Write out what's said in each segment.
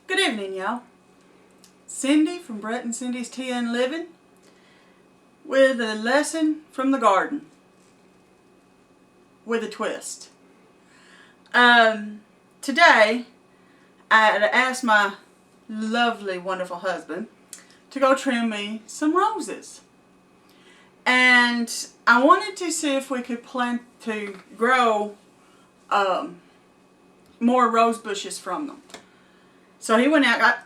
Good evening, y'all. Cindy from Brett and Cindy's Tea and Living with a lesson from the garden with a twist. Today, I had asked my lovely, wonderful husband to go trim me some roses. And I wanted to see if we could plant to grow more rose bushes from them. So he went out.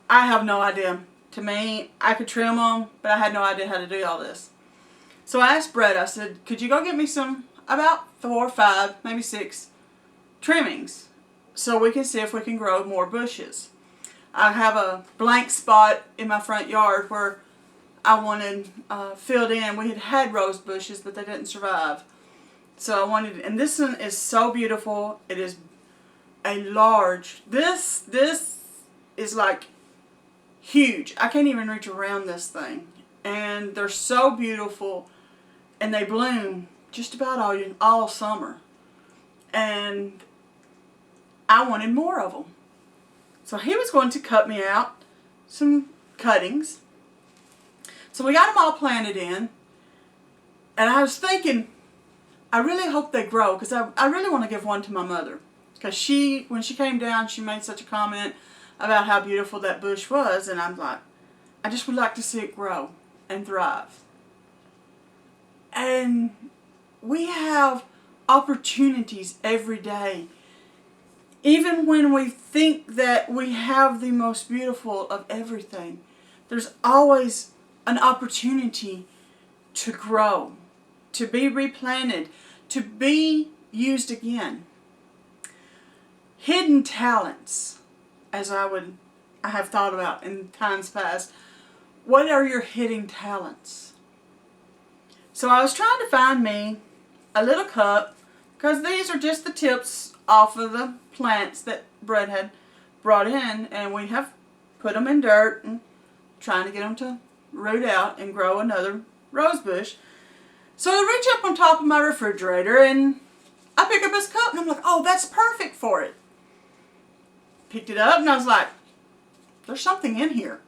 I have no idea. To me, I could trim them, but I had no idea how to do all this. So I asked Brett, I said, could you go get me some, about 4 or 5, maybe 6 trimmings so we can see if we can grow more bushes. I have a blank spot in my front yard where I wanted filled in. We had rose bushes, but they didn't survive. So I wanted, and this one is so beautiful. It is a large, this is like huge. I can't even reach around this thing. And they're so beautiful, and they bloom just about all summer. And I wanted more of them. So he was going to cut me out some cuttings. So we got them all planted in. And I was thinking, I really hope they grow, because I really want to give one to my mother. Because when she came down, she made such a comment about how beautiful that bush was. And I'm like, I just would like to see it grow and thrive. And we have opportunities every day. Even when we think that we have the most beautiful of everything, there's always an opportunity to grow, to be replanted, to be used again. Hidden talents, as I have thought about in times past. What are your hidden talents? So I was trying to find me a little cup, because these are just the tips off of the plants that Brett had brought in, and we have put them in dirt and trying to get them to root out and grow another rose bush. So I reach up on top of my refrigerator and I pick up this cup and I'm like, oh, that's perfect for it. Picked it up and I was like, there's something in here.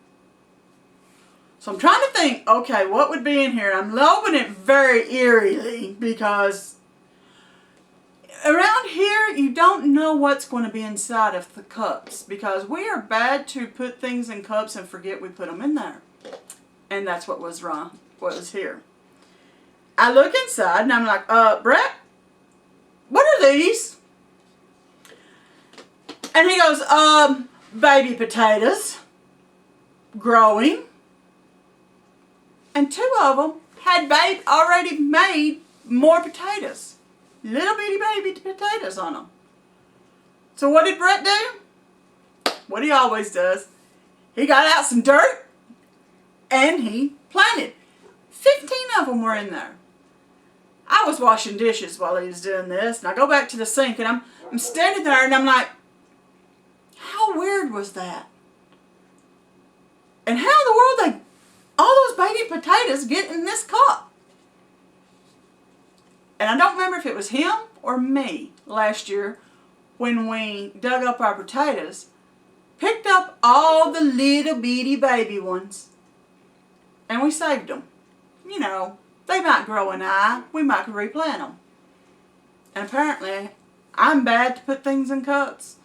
So I'm trying to think, okay, what would be in here? I'm opening it very eerily, because around here you don't know what's going to be inside of the cups, because we are bad to put things in cups and forget we put them in there. And that's what was wrong, what was here. I look inside and I'm like, Brett, what are these? And he goes, baby potatoes, growing. And 2 of them had already made more potatoes. Little bitty baby potatoes on them. So what did Brett do? What he always does. He got out some dirt and he planted. 15 of them were in there. I was washing dishes while he was doing this, and I go back to the sink and I'm standing there and I'm like, how weird was that? And how in the world all those baby potatoes get in this cup? And I don't remember if it was him or me last year when we dug up our potatoes, picked up all the little bitty baby ones, and we saved them. You know, they might grow an eye. We might replant them. And apparently, I'm bad to put things in cups.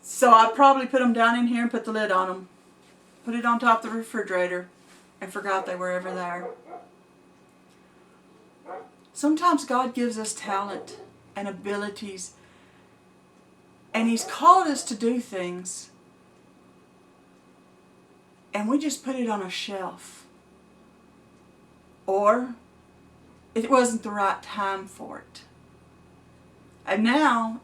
So I probably put them down in here and put the lid on them. Put it on top of the refrigerator and forgot they were ever there. Sometimes God gives us talent and abilities, and He's called us to do things, and we just put it on a shelf. Or it wasn't the right time for it. And now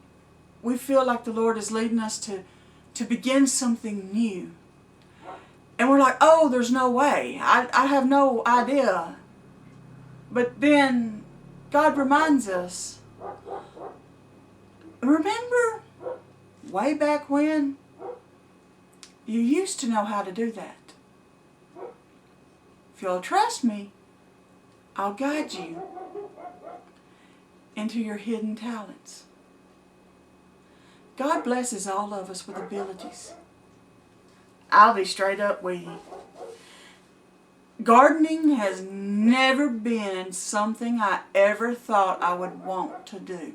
we feel like the Lord is leading us to begin something new. And we're like, oh, there's no way. I have no idea. But then God reminds us, remember way back when? You used to know how to do that. If you'll trust me, I'll guide you into your hidden talents. God blesses all of us with abilities. I'll be straight up with you. Gardening has never been something I ever thought I would want to do.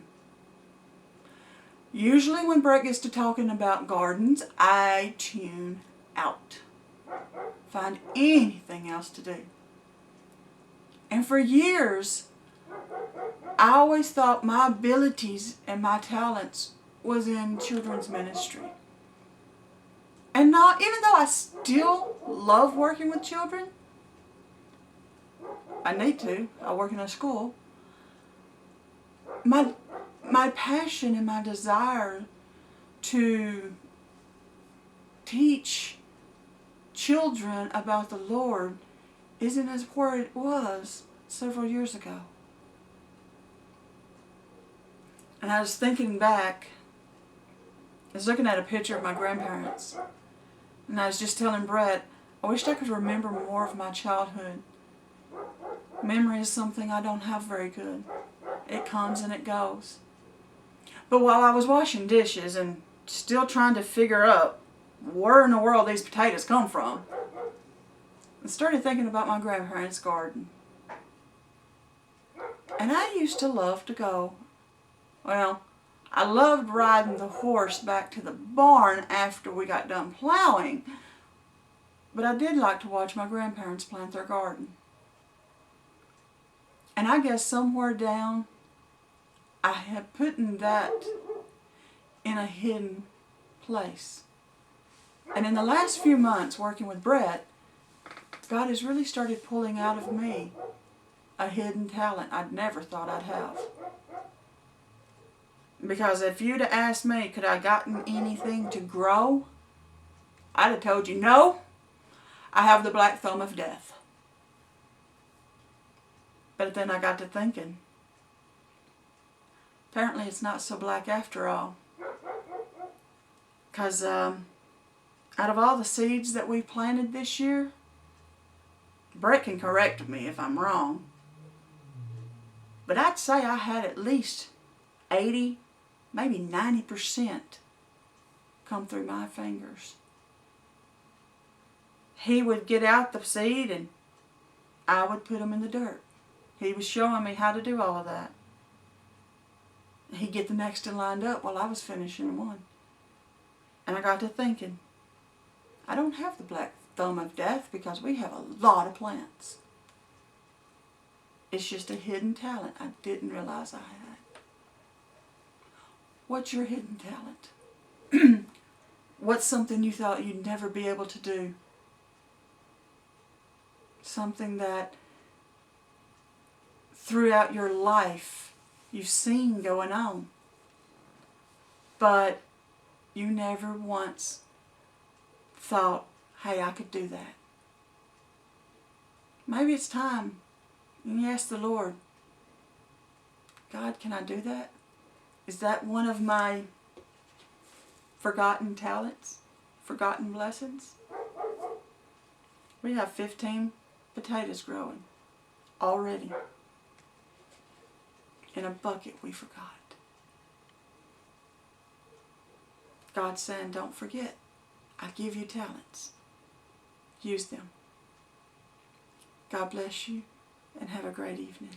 Usually when Brett gets to talking about gardens, I tune out. Find anything else to do. And for years, I always thought my abilities and my talents was in children's ministry. And not, even though I still love working with children, I need to. I work in a school. My passion and my desire to teach children about the Lord isn't as where it was several years ago. And I was thinking back, I was looking at a picture of my grandparents, and I was just telling Brett, I wished I could remember more of my childhood. Memory is something I don't have very good. It comes and it goes. But while I was washing dishes and still trying to figure out where in the world these potatoes come from, I started thinking about my grandparents' garden. And I used to love to go, well, I loved riding the horse back to the barn after we got done plowing, but I did like to watch my grandparents plant their garden. And I guess somewhere down, I had put that in a hidden place. And in the last few months working with Brett, God has really started pulling out of me a hidden talent I'd never thought I'd have. Because if you'd have asked me, could I gotten anything to grow? I'd have told you, no, I have the black thumb of death. But then I got to thinking, apparently it's not so black after all. Because out of all the seeds that we planted this year, Brett can correct me if I'm wrong, but I'd say I had at least 80, maybe 90% come through my fingers. He would get out the seed and I would put them in the dirt. He was showing me how to do all of that. He'd get the next one lined up while I was finishing one. And I got to thinking, I don't have the black thumb of death because we have a lot of plants. It's just a hidden talent I didn't realize I had. What's your hidden talent? What's something you thought you'd never be able to do? Something that throughout your life you've seen going on, but you never once thought, hey, I could do that. Maybe it's time and you ask the Lord, God, can I do that? Is that one of my forgotten talents, forgotten blessings? We have 15 potatoes growing already in a bucket we forgot. God's saying, don't forget, I give you talents. Use them. God bless you and have a great evening.